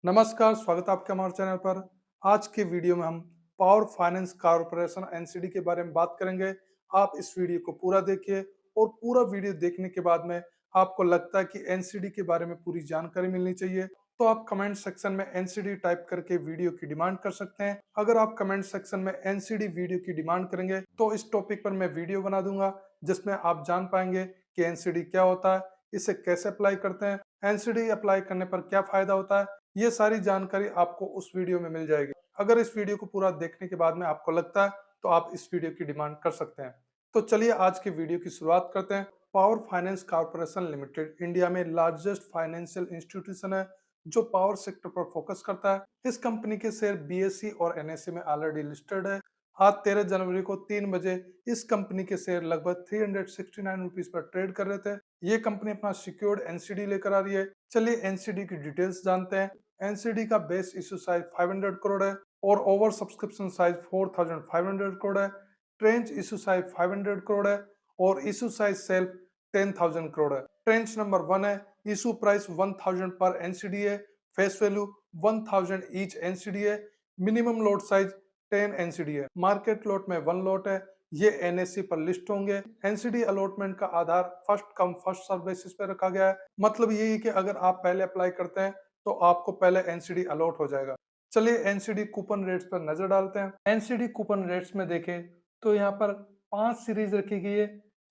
नमस्कार, स्वागत है आपका हमारे चैनल पर। आज के वीडियो में हम पावर फाइनेंस कॉर्पोरेशन एनसीडी के बारे में बात करेंगे। आप इस वीडियो को पूरा देखिए और पूरा वीडियो देखने के बाद में आपको लगता है कि एनसीडी के बारे में पूरी जानकारी मिलनी चाहिए, तो आप कमेंट सेक्शन में एनसीडी टाइप करके वीडियो की डिमांड कर सकते हैं। अगर आप कमेंट सेक्शन में एनसीडी वीडियो की डिमांड करेंगे, तो इस टॉपिक पर मैं वीडियो बना दूंगा, जिसमें आप जान पाएंगे कि एनसीडी क्या होता है, इसे कैसे अप्लाई करते हैं, एनसीडी अप्लाई करने पर क्या फायदा होता है। ये सारी जानकारी आपको उस वीडियो में मिल जाएगी। अगर इस वीडियो को पूरा देखने के बाद में आपको लगता है, तो आप इस वीडियो की डिमांड कर सकते हैं। तो चलिए आज के वीडियो की शुरुआत करते हैं। Power finance corporation limited India में लार्जेस्ट फाइनेंशियल इंस्टीट्यूशन है, जो पावर सेक्टर पर फोकस करता है। इस कंपनी के शेयर बीएसई और एनएसई में ऑलरेडी लिस्टेड है। आज 13 जनवरी को 3 बजे इस कंपनी के शेयर लगभग 369 रुपीज पर ट्रेड कर रहे थे। ये कंपनी अपना सिक्योर्ड एनसीडी लेकर आ रही है। चलिए एनसीडी की डिटेल्स जानते हैं। एनसीडी का बेस इशू साइज 500 करोड़ है और ओवर सब्सक्रिप्शन साइज 4500 करोड़ है। ट्रेंच इशू साइज 500 करोड़ है और इशू साइज सेल्फ 10,000 करोड़ है। ट्रेंच नंबर 1 है। इशू प्राइस 1000 पर एनसीडी है। फेस वैल्यू 1000 ईच एनसीडी है। मिनिमम लॉट साइज 10 एनसीडी है। मार्केट लॉट में 1 लॉट है। ये एनएससी पर लिस्ट होंगे। एनसीडी अलॉटमेंट का आधार first come first serve basis पे रखा गया है। मतलब यही है कि अगर आप पहले अप्लाई करते हैं, तो आपको पहले एनसीडी अलॉट हो जाएगा। चलिए एनसीडी कूपन रेट्स पर नजर डालते हैं। एनसीडी कूपन रेट्स में देखें तो यहाँ पर 5 सीरीज रखी गई है।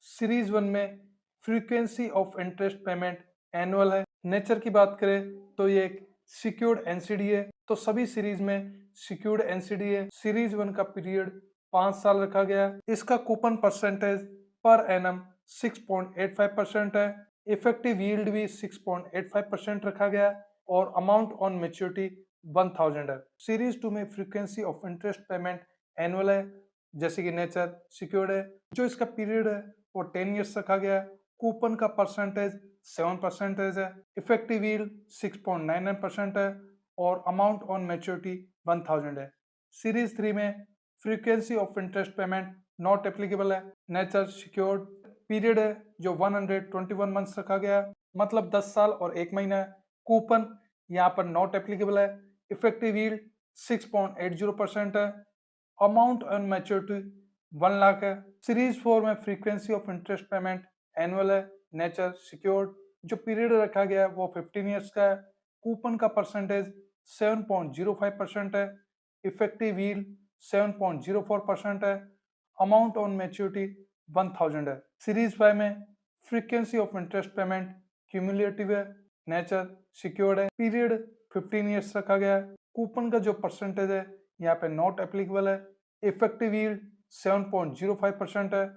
सीरीज 1 में frequency of interest payment annual है। नेचर की बात करें तो ये एक सिक्योर्ड एनसीडी है, तो सभी सीरीज में सिक्योर्ड एनसीडी है। सीरीज 1 का पीरियड 5 साल रखा गया है। इसका कूपन परसेंटेज पर एनम 6.85% है। इफेक्टिव यील्ड भी 6.85% रखा गया है और अमाउंट ऑन मेच्योरिटी 1000 है। सीरीज 2 में frequency of interest payment annual है, जैसे कि नेचर सिक्योर्ड है। जो इसका पीरियड है वो 10 ईयर्स रखा गया है। कूपन का परसेंटेज 7% है। इफेक्टिव यील्ड 6.99% है और अमाउंट ऑन मेच्योरिटी 1000 है। सीरीज 3 में frequency of interest payment not applicable है। नेचर सिक्योर्ड पीरियड है जो 121 मंथ्स रखा गया है, मतलब 10 साल और 1 महीना है। कूपन यहाँ पर नॉट एप्लीकेबल है। इफेक्टिव यील्ड 6.80% है। अमाउंट ऑन मैच्योरिटी 1 लाख है। सीरीज 4 में frequency of interest payment annual है। नेचर सिक्योर्ड जो पीरियड रखा गया है वो 15 ईयर्स का है। कूपन का परसेंटेज 7.05% है। इफेक्टिव यील्ड 7.04% है। अमाउंट ऑन मैच्योरिटी 1000 है। सीरीज 5 में frequency of interest payment cumulative है। नेचर सिक्योर्ड है। पीरियड 15 ईयर्स रखा गया है। कूपन का जो परसेंटेज है यहाँ पे नॉट एप्लीकेबल है। इफेक्टिव यील्ड 7.05% है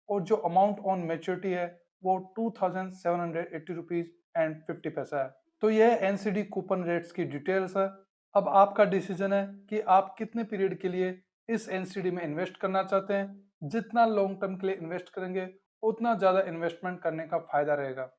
और जो अमाउंट ऑन मैच्योरिटी है वो 2780 रुपीज एंड 50 पैसा है। तो यह एनसीडी कूपन रेट्स की डिटेल्स है। अब आपका डिसीजन है कि आप कितने पीरियड के लिए इस एनसीडी में इन्वेस्ट करना चाहते हैं। जितना लॉन्ग टर्म के लिए इन्वेस्ट करेंगे, उतना ज्यादा इन्वेस्टमेंट करने का फायदा रहेगा।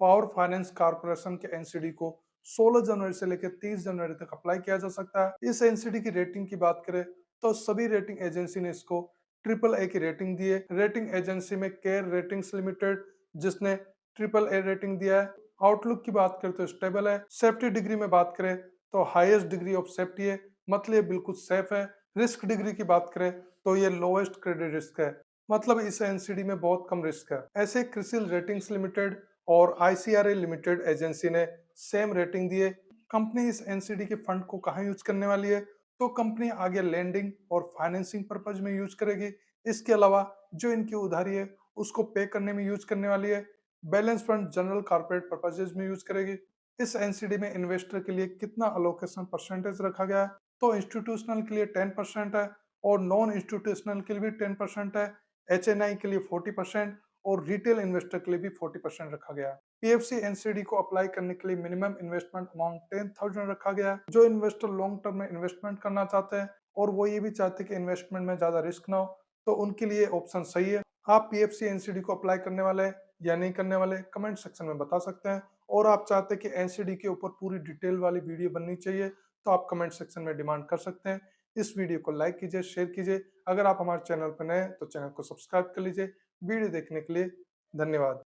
पावर फाइनेंस कॉर्पोरेशन के एनसीडी को 16 जनवरी से लेकर 30 जनवरी तक अप्लाई किया जा सकता है। इस एनसीडी की रेटिंग की बात करें तो सभी रेटिंग एजेंसी ने इसको ट्रिपल ए की रेटिंग दी है। रेटिंग एजेंसी में केयर रेटिंग्स लिमिटेड, जिसने ट्रिपल ए रेटिंग दिया है। आउटलुक की बात करें तो स्टेबल है। सेफ्टी डिग्री में बात करें तो हाईएस्ट डिग्री ऑफ सेफ्टी है, मतलब ये बिल्कुल सेफ है। रिस्क डिग्री की बात करें तो ये लोएस्ट क्रेडिट रिस्क है, मतलब इस एनसीडी में बहुत कम रिस्क है। ऐसे क्रिसिल रेटिंग्स लिमिटेड और आईसीआरए लिमिटेड एजेंसी ने सेम रेटिंग दी है। कंपनी इस एनसीडी के फंड को कहाँ यूज करने वाली है, तो कंपनी आगे लैंडिंग और फाइनेंसिंग पर्पज में यूज करेगी। इसके अलावा जो इनकी उधारी है उसको पे करने में यूज करने वाली है। Balance fund general corporate purposes में यूज करेगी। इस एनसीडी में इन्वेस्टर के लिए कितना अलोकेशन परसेंटेज रखा गया है, तो इंस्टीट्यूशनल के लिए 10% है और नॉन इंस्टीट्यूशनल के लिए भी 10% है। एचएनआई के लिए 40% और रिटेल इन्वेस्टर के लिए भी 40% रखा गया है। पीएफसी एनसीडी को अप्लाई करने के लिए मिनिमम इन्वेस्टमेंट अमाउंट 10,000 रखा गया है। जो इन्वेस्टर लॉन्ग टर्म में इन्वेस्टमेंट करना चाहते हैं और वो ये भी चाहते हैं कि इन्वेस्टमेंट में ज्यादा रिस्क ना हो, तो उनके लिए ऑप्शन सही है। आप पीएफसी एनसीडी को अप्लाई करने वाले हैं या नहीं करने वाले, कमेंट सेक्शन में बता सकते हैं। और आप चाहते हैं कि एनसीडी के ऊपर पूरी डिटेल वाली वीडियो बननी चाहिए, तो आप कमेंट सेक्शन में डिमांड कर सकते हैं। इस वीडियो को लाइक कीजिए, शेयर कीजिए। अगर आप हमारे चैनल पर नए हैं तो चैनल को सब्सक्राइब कर लीजिए। वीडियो देखने के लिए धन्यवाद।